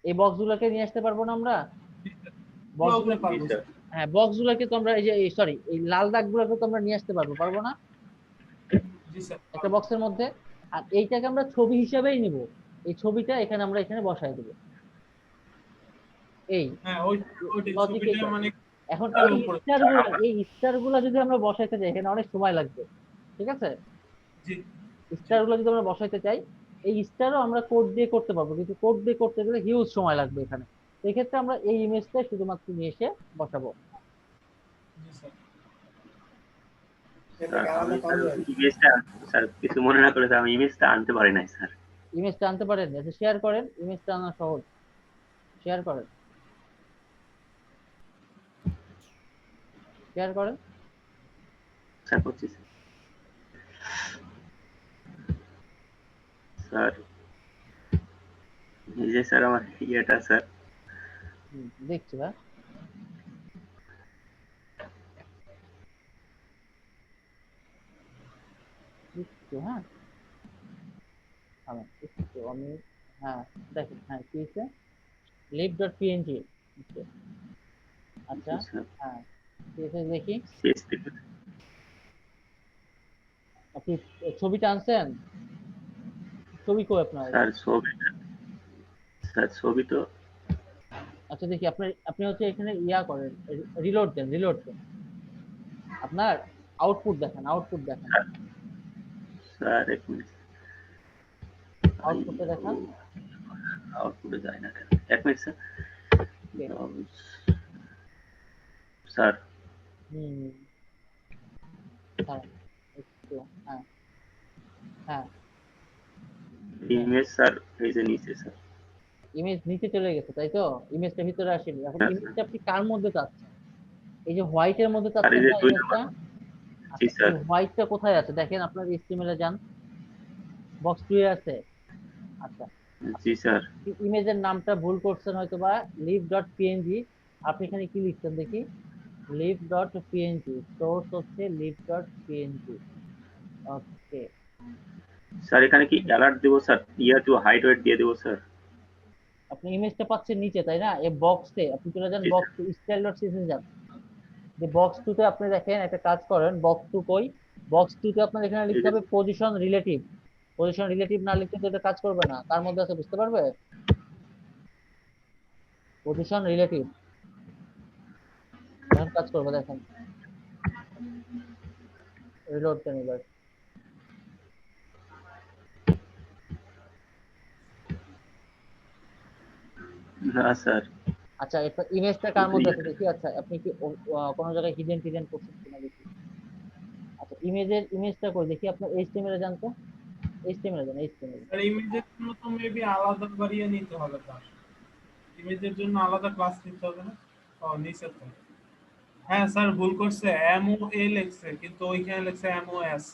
এই বক্স গুলাকে নিয়ে আসতে পারবো না আমরা? বক্স গুলো, জি স্যার। হ্যাঁ বক্স গুলাকে তো আমরা, এই যে সরি, এই লাল দাগ গুলাকে তো আমরা নিয়ে আসতে পারবো না জি স্যার। একটা বক্সের মধ্যে? আর এইটাকে আমরা ছবি হিসাবেই নিব, এই ছবিটা এখানে আমরা এখানে বসাই দেব। এই হ্যাঁ, ওই লজিক ছবিটা এইটা। মানে এখন তার এই উপরে। স্টার গুলা, এই স্টার গুলা যদি আমরা বসাইতে যাই, এখানে অনেক সময় লাগবে। ঠিক আছে, জি স্টার গুলো যদি আমরা বসাইতে চাই, এই স্টারও আমরা কোড দিয়ে করতে পারবো, কিন্তু কোড দিয়ে করতে গেলে হিউজ সময় লাগবে এখানে। এই ক্ষেত্রে আমরা এই ইমেজটাই শুধুমাত্র নিয়ে এসে বসাবো। জি স্যার। আমি স্যার কিছু মনে না করে আমি ইমেজটা আনতে পারি নাই স্যার। ইমেজটা আনতে পারেন? আচ্ছা, শেয়ার করেন, ইমেজটা আনা সহজ, শেয়ার করেন, শেয়ার করেন। স্যার করছি স্যার। এই যে স্যার আমার ইয়েটা স্যার। দেখছি ভাই, একটু, হ্যাঁ একটু আমি, হ্যাঁ দেখেন, হ্যাঁ কি হচ্ছে, lib.png। আচ্ছা, হ্যাঁ কি হচ্ছে দেখি, আপনি ছবিটা আনছেন? ছবি কই আপনার? স্যার ছবি তো, আচ্ছা দেখি, আপনি হচ্ছে এখানে করেন, রিলোড দেন, আপনার আউটপুট দেখান, স্যার এক মিনিট, আউটপুটটা দেখান। আউটপুটে যায় না কেন? এক মিনিট স্যার। স্যার একটু, হ্যাঁ হ্যাঁ, ইমেজ স্যার এই যে নিচে স্যার। ইমেজ নিচে চলে গেছে, তাই তো? ইমেজটা ভিতরে আসেনি। এখন ইমেজটা আপনি কার মধ্যে চাচ্ছেন? এই যে হোয়াইটের মধ্যে চাচ্ছেন না ইমেজটা? জি স্যার। হোয়াইটটা কোথায় আছে দেখেন, আপনার HTML এ যান, বক্স 2 এ আছে। আচ্ছা, জি স্যার। ইমেজের নামটা ভুল করছেন হয়তো বা, live.png। আপনি এখানে কি লিখছেন দেখি, live.png, সোর্স হচ্ছে live.png। ওকে, স্যার এখানে কি অ্যালার্ট দেবো স্যার? টু হাইড ওয়েট দিয়ে দেবো স্যার? আপনি ইমেজটা পাচ্ছেন নিচে তাই না, এই বক্সে আপনি চলে যান, জি বক্স style.css যান। যে বক্স 2 তে আপনি দেখেন একটা কাজ করেন, বক্স 2 কই, বক্স 2 তে আপনার এখানে লিখতে হবে পজিশন রিলেটিভ। পজিশন রিলেটিভ না লিখতে তো এটা কাজ করবে না, তার মধ্যে আছে বুঝতে পারবে, পজিশন রিলেটিভ এখন কাজ করবে দেখেন, রিলোড দেন এবার। না স্যার। আচ্ছা, এটা ইমেজটা কার মধ্যে আছে দেখি। আচ্ছা, আপনি কি কোনো জায়গায় হিডেন করছেন কিনা দেখি। আচ্ছা, ইমেজটা কই দেখি, আপনার HTML এ যান তো, HTML এ যান, HTML। আর ইমেজের জন্য তো মেবি আলাদা বাড়িয়ে নিতে হবে তার। ইমেজের জন্য আলাদা ক্লাস নিতে হবে না? ও নিচে তো। হ্যাঁ স্যার ভুল করছে, MOA লিখছে কিন্তু ওইখানে লিখছে MOS।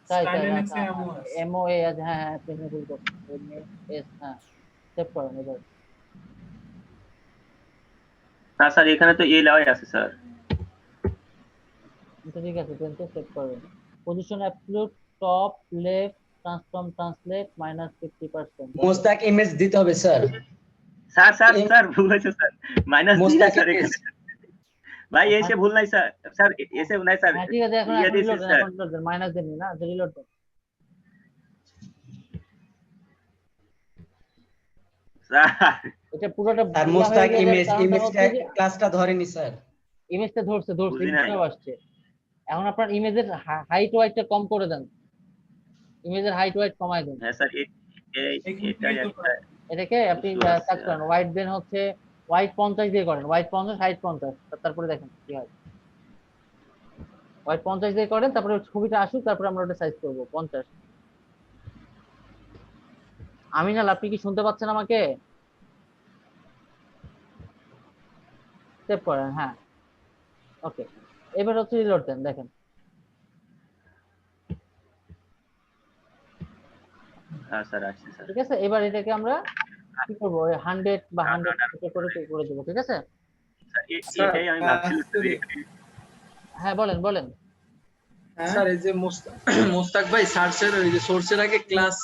তাই তাই, স্টাইলে আচ্ছা, লিখছে MOS। MOA আছে, হ্যাঁ হ্যাঁ, আপনি এখানে ভুল করছেন, MAS, হ্যাঁ, সেভ করেন এবার। না স্যার এখানে তো এ লেওয়াই আছে স্যার। আচ্ছা ঠিক আছে, দেন তো সেভ করেন। Position absolute top left transform translate -50%। Mostak image দিতে হবে স্যার। স্যার স্যার স্যার ভুল হয়েছে স্যার, মাইনাস দিই না মোস্তাক স্যার ইমেজ। এখানে। ভাই এসে ভুল নাই স্যার, স্যার এসে নাই স্যার, হ্যাঁ ঠিক আছে, এখন ইয়ে এখন দিয়েছি রিলোড দেন, স্যার। এখন রিলোড দেন, মাইনাস দেন না, রিলোড দেন। স্যার এটা পুরোটা স্যার ইয়া হয়ে মোস্তাক গেছে, ইমেজ, কারণটা ইমেজটা হচ্ছে যে ক্লাসটা ধরেনি স্যার। ইমেজটা ধরছে, বুঝি নাই। ইমেজটাও আসছে। এখন আপনার ইমেজের হাইট ওয়াইটটা কম করে দেন, ইমেজের হাইট ওয়াইট কমায় দেন। হ্যাঁ স্যার এটাই এখানে তো একটা এটাকে আপনি ইস্যু আছে। কাজ করেন, হোয়াইট দেন হচ্ছে হোয়াইট 50 দিয়ে করেন, হোয়াইট 50 হাইট 50, তারপরে দেখেন কি হয়। হোয়াইট 50 দিয়ে করেন, তারপরে ছবিটা আসুক, তারপরে আমরা ওটা সাইজ করবো 50। আমিনাল, আপনি কি শুনতে পাচ্ছেন আমাকে? সেভ করেন, হ্যাঁ, ওকে। এবার হচ্ছে রিলোড দেন, দেখেন। হ্যাঁ স্যার আসছে স্যার। ঠিক আছে, এবার এটাকে আমরা কি করবো, 100 বা 100 করে করে দেবো, ঠিক আছে। স্যার এটাই আমি ভাবছিলাম যে হ্যাঁ বলেন বলেন। স্যার এই যে মোস্তাক ভাই সার্চের ওই যে সোর্সের আগে ক্লাস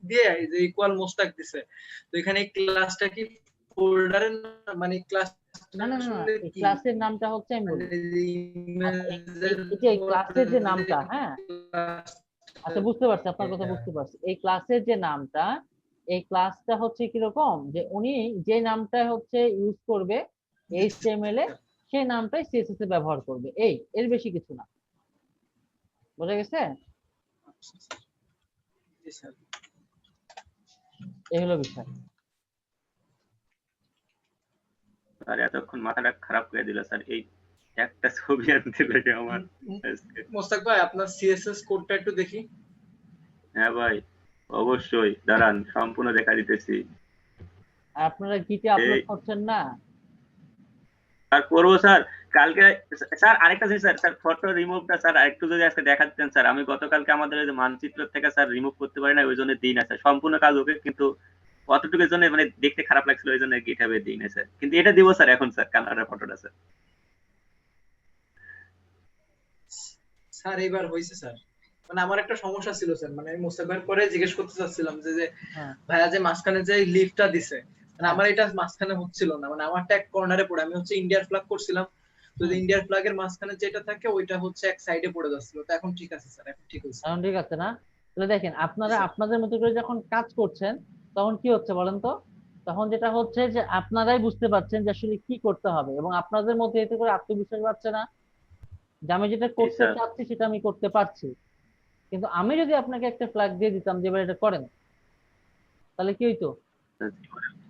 দিয়ে এই যে ইকুয়াল মোস্তাক দিছে, তো এখানে ক্লাসটা কি ফোল্ডারের মানে ক্লাস না না না না, আসলে এই কি ক্লাসের নামটা হচ্ছে আমি মানে বলি। আচ্ছা, ইমেজের এই ক্লাসের যে নামটা, হ্যাঁ, আচ্ছা বুঝতে পারছি, আপনার কথা বুঝতে পারছি। এই ক্লাসের যে নামটা, এই ক্লাসটা হচ্ছে কিরকম, যে উনি যে নামটা হচ্ছে ইউজ করবে HTML এ, সেই নামটাই CSS এ ব্যবহার করবে, এর বেশি কিছু না। বোঝা গেছে? জি স্যার। এই হলো বিষয়। আর এতক্ষণ মাথাটা খারাপ করে দিল স্যার, এই একটা ছবি আনতে লাগে আমার আজকে। মোস্তাক ভাই আপনার সিএসএস কোডটা একটু দেখি। হ্যাঁ ভাই অবশ্যই, দাঁড়ান সম্পূর্ণ দেখা দিতেছি। আর আপনারা গিটে আপলোড করছেন না? আর করবো স্যার কালকে। স্যার আরেকটা জিনিস স্যার, স্যার ফটো রিমুভটা স্যার আরেকটু যদি আজকে দেখাতেন স্যার। আমি গতকালকে আমাদের ওই যে মানচিত্র থেকে স্যার রিমুভ করতে পারি না, ওই জন্য দিই না স্যার। সম্পূর্ণ কাজ ওকে, কিন্তু অতটুকুর জন্য মানে দেখতে খারাপ লাগছিল, ওই জন্য গিটহাবে দিই না স্যার। কিন্তু এটা দিব স্যার এখন স্যার, কানাডার ফটোটা স্যার। স্যার এবার হয়েছে স্যার, মানে আমার একটা সমস্যা ছিল স্যার, মানে আমি মোস্তাক ভাইয়ের পরে জিজ্ঞেস করতে চাচ্ছিলাম যে যে ভাইয়া যে মাঝখানে যে লিফটটা দিছে, মানে আমার এটা মাঝখানে হচ্ছিল না, মানে আমারটা এক কর্নারে পড়ে, আমি হচ্ছে ইন্ডিয়ার ফ্ল্যাগ করছিলাম, তো ইন্ডিয়ার ফ্ল্যাগের মাঝখানে যেটা থাকে ওইটা হচ্ছে এক সাইডে পড়ে যাচ্ছিল। তো এখন ঠিক আছে স্যার, এখন ঠিক হয়েছে। এখন ঠিক আছে না? তাহলে দেখেন, আপনারা আপনাদের মতো করে যখন কাজ করছেন, তখন কি হচ্ছে বলেন তো, তখন যেটা হচ্ছে যে আপনারাই বুঝতে পারছেন যে আসলে কি করতে হবে, এবং আপনাদের মধ্যে এতে করে আত্মবিশ্বাস বাড়ছে না, যে আমি যেটা করতে চাচ্ছি সেটা আমি করতে পারছি। কিন্তু আমি যদি আপনাকে একটা ফ্ল্যাগ দিয়ে দিতাম যে এবার এটা করেন, তাহলে কি হইতো?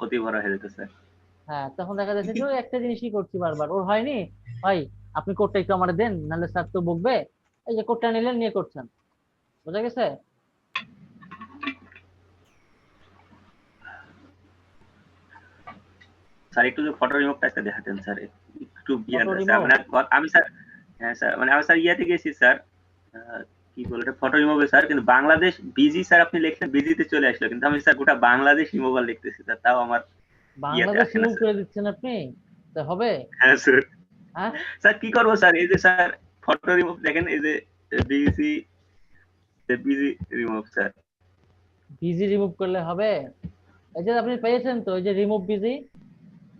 অতি ভরা হয়ে যেত স্যার। হ্যাঁ, তখন দেখা যাচ্ছে যে ওই একটা জিনিসই করছি বারবার, ওর হয়নি, ভাই আপনি কোডটা একটু আমাদের দেন, নাহলে স্যার তো বকবে। এই যে কোডটা নিলেন, নিয়ে করছেন, বোঝা গেছে? স্যার একটু যে ফটো রিমুভটা একটা দেখাতেন স্যার, একটু বিয়ার ফটো স্যার। রিমুভ, মানে আমি স্যার হ্যাঁ স্যার, মানে আমি স্যার ইয়াতে গেছি স্যার, কি বলে এটা, ফটো রিমুভে স্যার, কিন্তু বাংলাদেশ বিজি স্যার আপনি লিখলেন, বিজিতে চলে আসলো, কিন্তু আমি স্যার গোটা বাংলাদেশ রিমুভাল লিখতেছি স্যার, তাও আমার ইয়াতে বাংলাদেশ আসে না রিমুভ স্যার। করে দিচ্ছেন আপনি, তা হবে? হ্যাঁ স্যার। হ্যাঁ, স্যার কি করবো স্যার, এই যে স্যার ফটো রিমুভ দেখেন, এই যে busy, busy remove sir. Busy remove করলে হবে? এই যে আপনি পেয়েছেন তো, এই যে রিমুভ বিজি,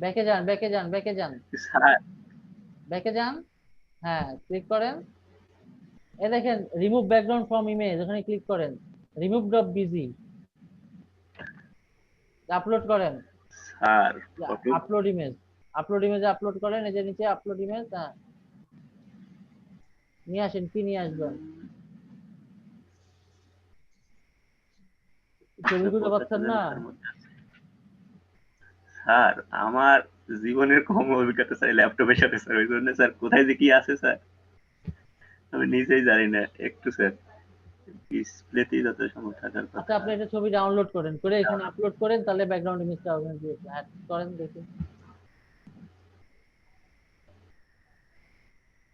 ব্যাকে যান, ব্যাকে যান, ব্যাকে যান, স্যার ব্যাকে যান, হ্যাঁ ক্লিক করেন, এই দেখেন রিমুভ ব্যাকগ্রাউন্ড ফ্রম ইমেজ, ওখানে ক্লিক করেন, রিমুভ ডট বিজি, আপলোড করেন, sir photo upload image, upload image upload করেন, এই যে নিচে আপলোড ইমেজ, হ্যাঁ নিয়ে আসেন, কি নিয়ে আসবেন? ছবি তুলে পাচ্ছেন না? স্যার আমার জীবনের কম অভিজ্ঞতা স্যার ল্যাপটপের সাথে স্যার, ওই জন্য স্যার কোথায় যে কি আছে স্যার আমি নিজেই জানি না একটু স্যার, ডিসপ্লেতেই যত সময় থাকার আচ্ছা কথা। আপনি এটা ছবি ডাউনলোড করেন, করে এখানে আপলোড করেন, তাহলে ব্যাকগ্রাউন্ড ইমেজটা ওখানে দিয়ে অ্যাড করেন, দেখি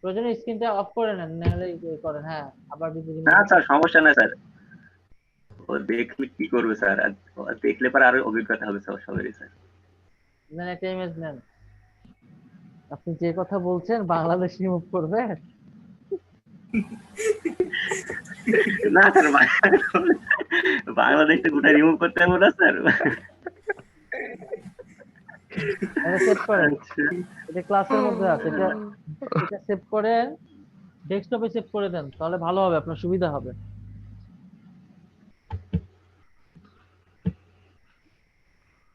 প্রয়োজনে স্ক্রিনটা অফ করে নেন, নাহলে করেন, হ্যাঁ আবার বিজি না স্যার সমস্যা না স্যার, ও দেখলে কি করবে স্যার, আর ও দেখলে পরে আরো অভিজ্ঞতা হবে স্যার সবারই স্যার। নেন, একটা ইমেজ নেন। আপনি যে কথা বলছেন বাংলাদেশ রিমুভ করবে? না স্যার বাংলাদেশটা গোটা রিমুভ করতে হবে না স্যার। এটা সেভ করেন, এটা ক্লাসের মধ্যে আছে, এটা এটা সেভ করেন, ডেস্কটপে সেভ করে দেন, তাহলে ভালো হবে, আপনার সুবিধা হবে।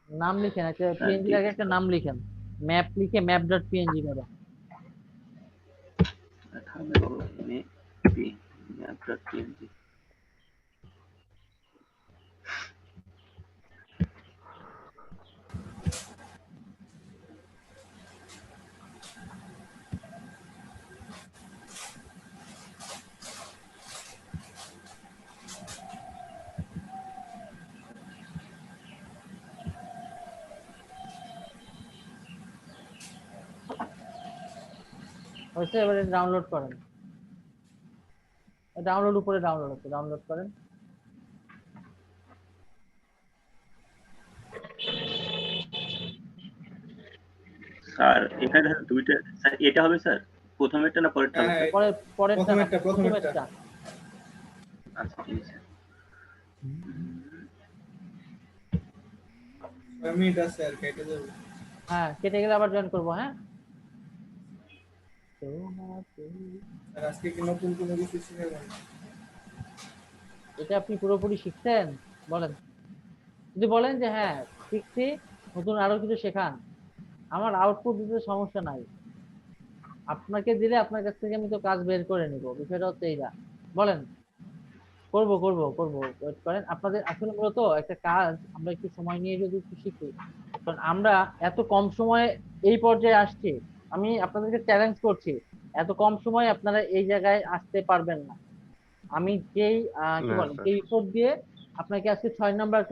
নাম লিখেন, একটা পিএনজি আগে একটা নাম লিখেন, ম্যাপ লিখে ম্যাপ ডট পিএনজি করেন। হয়েছে, এবারে ডাউনলোড করেন, ডাউনলোড উপরে ডাউনলোড আছে, ডাউনলোড করেন। স্যার এখানে দুইটা স্যার, এটা হবে স্যার প্রথমেরটা না পরেরটা হবে স্যার? পরে পরেরটা না, প্রথমেরটা। প্রথমেরটা। আচ্ছা ঠিক আছে। আমি এটা স্যার কেটে দেব। হ্যাঁ কেটে গেলে আবার জয়েন করবো, হ্যাঁ। আর আজকে কি নতুন কোনো কিছু শিখাবেন? এটা আপনি পুরোপুরি শিখছেন বলেন? যদি বলেন যে হ্যাঁ শিখছি, নতুন আরো কিছু শেখান, আমার আউটপুট দিতে সমস্যা নাই, আপনাকে দিলে আপনার কাছ থেকে আমি তো কাজ বের করে নিব, বিষয়টা হচ্ছে এইটা। বলেন, করবো করবো করবো, ওয়েট করেন। আপনাদের আসলে মূলত একটা কাজ আমরা একটু সময় নিয়ে যদি একটু শিখি, কারণ আমরা এত কম সময়ে এই পর্যায়ে আসছি, আমি আপনাদেরকে চ্যালেঞ্জ করছি, এত কম সময়ে আপনারা এই জায়গায় আসতে পারবেন না। আমি যেই কি না, বলেন, স্যার। যেই ইফোর্ট দিয়ে আপনাকে আজকে 6 নম্বর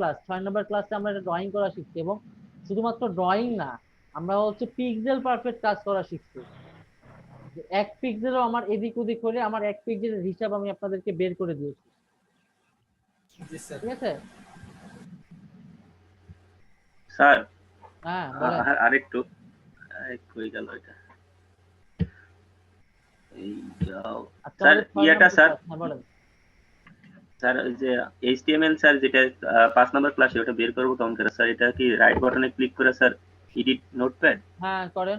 ক্লাসে আমরা একটা ড্রয়িং করা শিখছি, এবং শুধুমাত্র ড্রয়িং না, আমরা হচ্ছে পিক্সেল পারফেক্ট কাজ করা শিখছি। যে এক পিক্সেলও আমার এদিক ওদিক হলে আমার এক পিক্সেলের হিসাব আমি আপনাদেরকে বের করে দিয়েছি, জি স্যার। ঠিক আছে? স্যার হ্যাঁ বলেন। আরেকটু হয়ে গেল এটা, এই যাও আচ্ছা স্যার, আমাদের 6 ইয়েটা নম্বর স্যার, ক্লাস, হ্যাঁ বলেন। স্যার ওই যে এইচটিএমএল স্যার যেটা 5 নম্বর ক্লাসে ওটা বের করবো কেমন করে স্যার? এটা কি রাইট বাটনে ক্লিক করে স্যার এডিট নোটপ্যাড? হ্যাঁ করেন,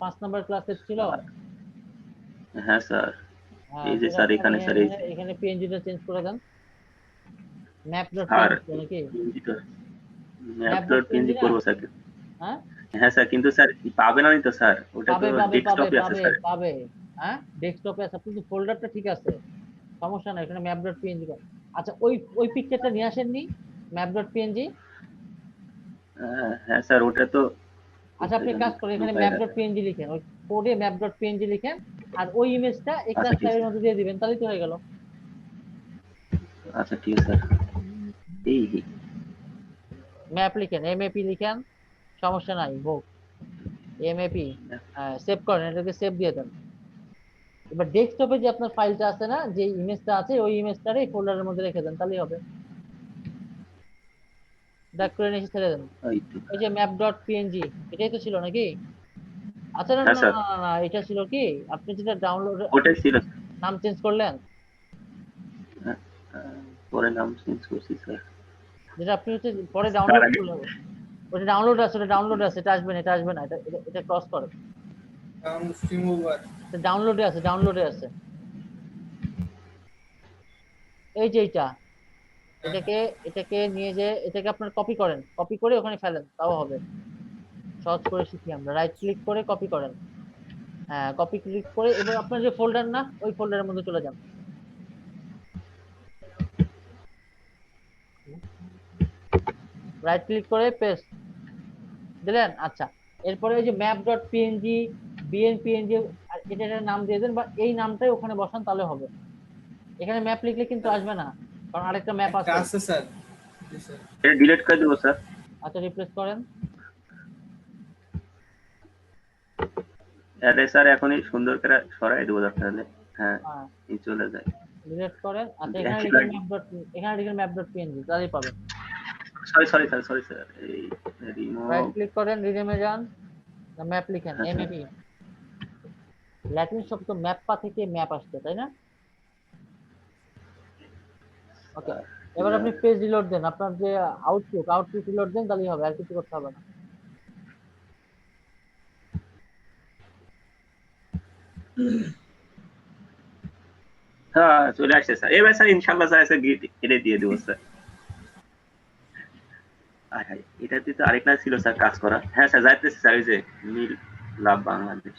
5 নম্বর ক্লাসে ছিল। হ্যাঁ স্যার, হ্যাঁ এই যে সেটা স্যার আপনার এখানে স্যার, এই যে এখানে পিএনজিটা চেঞ্জ করে দেন, ম্যাপ ডট আর পিএনজি নাকি? ম্যাপডট.পিএনজি না? করব স্যার। হ্যাঁ হ্যাঁ স্যার, কিন্তু স্যার পাবে না তো স্যার, ওটা তো পাবে পাবে পাবে ডেস্কটপে আছে পাবে স্যার। পাবে, হ্যাঁ ডেস্কটপে আছে, কিন্তু ফোল্ডারটা ঠিক আছে, সমস্যা নাই, এখানে ম্যাপ ডট পিএনজি। আচ্ছা ওই ওই পিকচারটা নিয়ে আসেননি, ম্যাপ ডট পিএনজি? হ্যাঁ স্যার, ওটা তো আচ্ছা আপনি কাজ করেন, এখানে ম্যাপ ডট পিএনজি লিখেন, ওই কোডে ম্যাপ ডট পিএনজি লিখেন, আর ওই ইমেজটা এই আচ্ছা ক্লাস ঠিক ফাইলের আছে, মধ্যে দিয়ে দিবেন, তাহলেই তো হয়ে গেল। আচ্ছা ঠিক আছে স্যার। এই ম্যাপ লিখেন, এমএপি লিখেন, সমস্যা নাই, বুক এমএপি, সেভ করেন, এটাকে সেভ দিয়ে দেন। এবার ডেস্কটপে যে আপনার ফাইলটা আছে না, যে ইমেজটা আছে, ওই ইমেজটারে এই ফোল্ডারের মধ্যে রেখে দেন, তাহলেই হবে। ব্যাক করে নিয়ে এসে ছেড়ে দেন। এই তো। ওই যে map.png, এটাই তো ছিল নাকি? আচ্ছা না হ্যাঁ না স্যার, না না না, এটা ছিল কি, আপনি যেটা ডাউনলোড ওটাই ছিল। নাম চেঞ্জ করলেন, পরে নাম চেঞ্জ করছি স্যার। যেটা আপনি হচ্ছে পরে তার ডাউনলোড আগে করলেন, ওটা ডাউনলোড আছে, ওটা ডাউনলোড আছে, এটা আসবে না, এটা আসবে না, এটা ক্রস করে, রিমুভার। এটা ডাউনলোডে আছে, ডাউনলোডে আছে। এই যে এটাকে এটাকে নিয়ে যে এটাকে আপনার কপি করেন, কপি করে ওখানে ফেলেন, তাও হবে। সহজ করে শিখি আমরা, রাইট ক্লিক করে কপি করেন। হ্যাঁ, কপি ক্লিক করে এবার আপনার যে ফোল্ডার না, ওই ফোল্ডারের মধ্যে চলে যান। রাইট ক্লিক করে পেস্ট দিলেন। আচ্ছা, এরপরে ওই যে map.png, bnpng, আর এটার নাম দিয়ে দেন, বা এই নামটাই ওখানে বসান, তাহলে হবে। এখানে ম্যাপ লিখলে কিন্তু আসবে না, কারণ আরেকটা ম্যাপ আছে। আছে স্যার। জি স্যার। এটা ডিলিট করে দেবো স্যার। আচ্ছা, রিপ্লেস করেন। আরে স্যার এখনই সুন্দর করে সরাই দেবো দরকার হলে। হ্যাঁ, হ্যাঁ, এই চলে যায়। ডিলিট করেন। আচ্ছা, এখানে একই লিখেন line। map.png, তাহলেই পাবেন। সরি স্যার, এই রাইট রিমুভ। ক্লিক করেন, রিনেমে যান, ম্যাপ লিখেন, হ্যাঁ স্যার। MAP। ল্যাটিন শব্দ ম্যাপপা থেকে ম্যাপ আসছে, তাই না? ওকে, এবার আপনি পেজ রিলোড দেন, আপনার যে আউটপুট রিলোড দেন, তাহলেই হবে, আর কিছু করতে হবে না। হ্যাঁ, চলে আসছে স্যার। এবার স্যার ইনশাআল্লাহ স্যার এসে এটা দিয়ে দেবো স্যার। এটাতে তো আরেকটা ছিল স্যার কাজ করা। হ্যাঁ স্যার, যাইতেছে স্যার, ওই যে নীল লাভ বাংলাদেশ।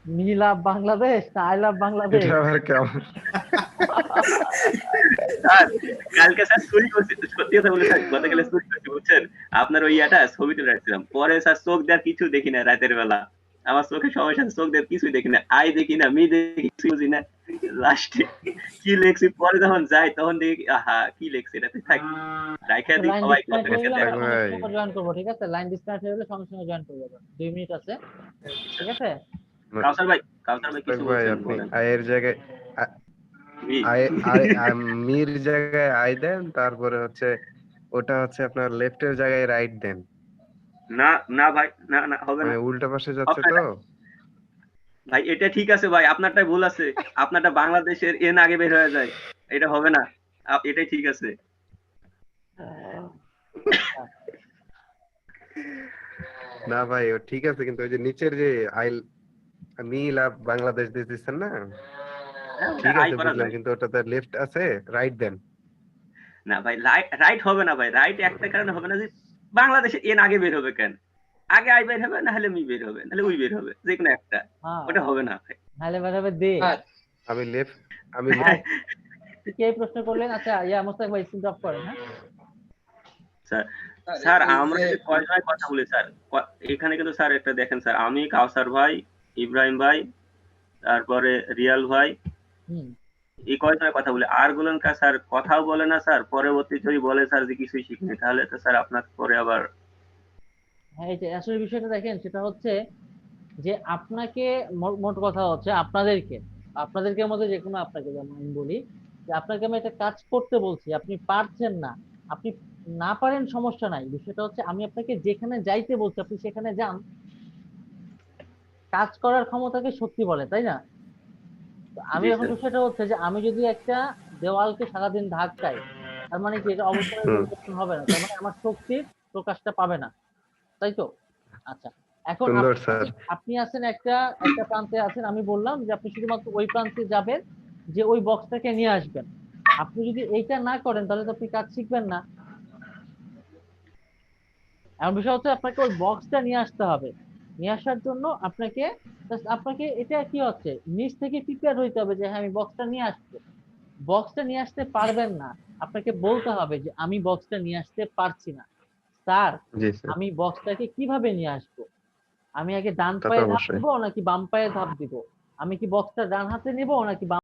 মি লাভ বাংলাদেশ না আই লাভ বাংলাদেশ? এটা আবার কেমন? স্যার কালকে স্যার চুরি করছি, তো সত্যি কথা বলে স্যার গতকালে চুরি করছি বুঝছেন। আপনার ওই ছবি তুলে রাখছিলাম, পরে স্যার চোখ দেওয়ার কিছু দেখি না রাতের বেলা। আমার চোখে সমস্যা, চোখ দেওয়ার কিছুই দেখি না, আই দেখি না, মি দেখি, কিছুই বুঝি না। লাস্টে কি লেখছি, পরে যখন যাই তখন দেখি আহা কি লেখছি, এটাতে থাকি রাইখা দিই, লাইন সবাই ডিসকানেক্ট হয়ে গেলে আমরা দেখা। সঙ্গে ভাই। সঙ্গে জয়েন করবো, ঠিক আছে? লাইন ডিসকানেক্ট হয়ে গেলে সঙ্গে সঙ্গে জয়েন করবো, 2 মিনিট আছে, ঠিক আছে? কাউসার ভাই কিছু ভাই বলছেন আপনি বলেন। আয়ের জায়গায় মি। মির জায়গায় আই দেন, তারপরে হচ্ছে ওটা হচ্ছে আপনার লেফটের জায়গায় রাইট দেন, না না ভাই, না হবে না। মানে উল্টা পাশে যাচ্ছে তো। ভাই এটা ঠিক আছে ভাই, আপনারটাই ভুল আছে। আপনারটা বাংলাদেশের এন আগে বের হয়ে যায়, এটা হবে না। এটাই ঠিক আছে। না ভাই ও ঠিক আছে, কিন্তু ওই যে নিচের যে আইল নীল আর বাংলাদেশ দিচ্ছেন না, ঠিক আই আছে করা বুঝলাম, যায় কিন্তু ওটাতে লেফট আছে, রাইট দেন। না ভাই, রাইট হবে না ভাই। রাইট একটা কারণে হবে না যে বাংলাদেশের এন আগে বের হবে কেন? আগে আই বের হবে, না হলে মি বের হবে, নাহলে উই বের হবে, যে কোনো একটা। হ্যাঁ, ওটা হবে না ভাই। নাহলে বেরোবে দে। আমি লেফট আমি হ্যাঁ, কে প্রশ্ন করলেন? আচ্ছা, মোস্তাক ভাই স্ক্রিন অফ করেন। হ্যাঁ, স্যার স্যার আমরা যে কয়জনের কথা বলি স্যার, এখানে কিন্তু স্যার একটা দেখেন স্যার, আমি, কাউসার ভাই, ইব্রাহিম ভাই, তারপরে রিয়াল ভাই, হুম, এই কয়জনের কথা বলি। আর গুলেন কা স্যার কথাও বলে না স্যার, পরবর্তী যদি বলে স্যার যে কিছুই শিখিনি, তাহলে তো স্যার আপনার পরে আবার। হ্যাঁ, এই যে আসলে বিষয়টা দেখেন, সেটা হচ্ছে যে আপনাকে মোট কথা হচ্ছে আপনাদেরকে মধ্যে যে কোনো আপনাকে, যেমন আমি বলি যে আপনাকে আমি একটা কাজ করতে বলছি, আপনি পারছেন না, আপনি না পারেন সমস্যা নাই, বিষয়টা হচ্ছে আমি আপনাকে যেখানে যাইতে বলছি আপনি সেখানে যান। কাজ করার ক্ষমতাকে শক্তি বলে, তাই না? তো আমি জি এখন স্যার। বিষয়টা হচ্ছে যে আমি যদি একটা দেওয়ালকে সারাদিন ধাক্কাই, তার মানে কি এটা অবশ্যই পরিবর্তন হবে না, তার মানে আমার শক্তির প্রকাশটা পাবে না, তাই তো? আচ্ছা, এখন সুন্দর স্যার। আপনি আছেন একটা একটা প্রান্তে আছেন, আমি বললাম যে আপনি শুধুমাত্র ওই প্রান্তে যাবেন, যে ওই বক্সটাকে নিয়ে আসবেন। আপনি যদি এইটা না করেন তাহলে তো আপনি কাজ শিখবেন না। এমন বিষয় হচ্ছে আপনাকে ওই বক্সটা নিয়ে আসতে হবে। নিয়ে আসার জন্য আপনাকে এটা কি হচ্ছে, নিচ থেকে প্রিপেয়ার হইতে হবে যে হ্যাঁ আমি বক্সটা নিয়ে আসবো। বক্সটা নিয়ে আসতে পারবেন না, আপনাকে বলতে হবে যে আমি বক্সটা নিয়ে আসতে পারছি না স্যার, জি স্যার, আমি বক্সটাকে কিভাবে নিয়ে আসবো? আমি আগে ডান তা তো পায়ে ধাপ অবশ্যই। দিব নাকি বাম পায়ে ধাপ দিব? আমি কি বক্সটা ডান হাতে নিব নাকি বাম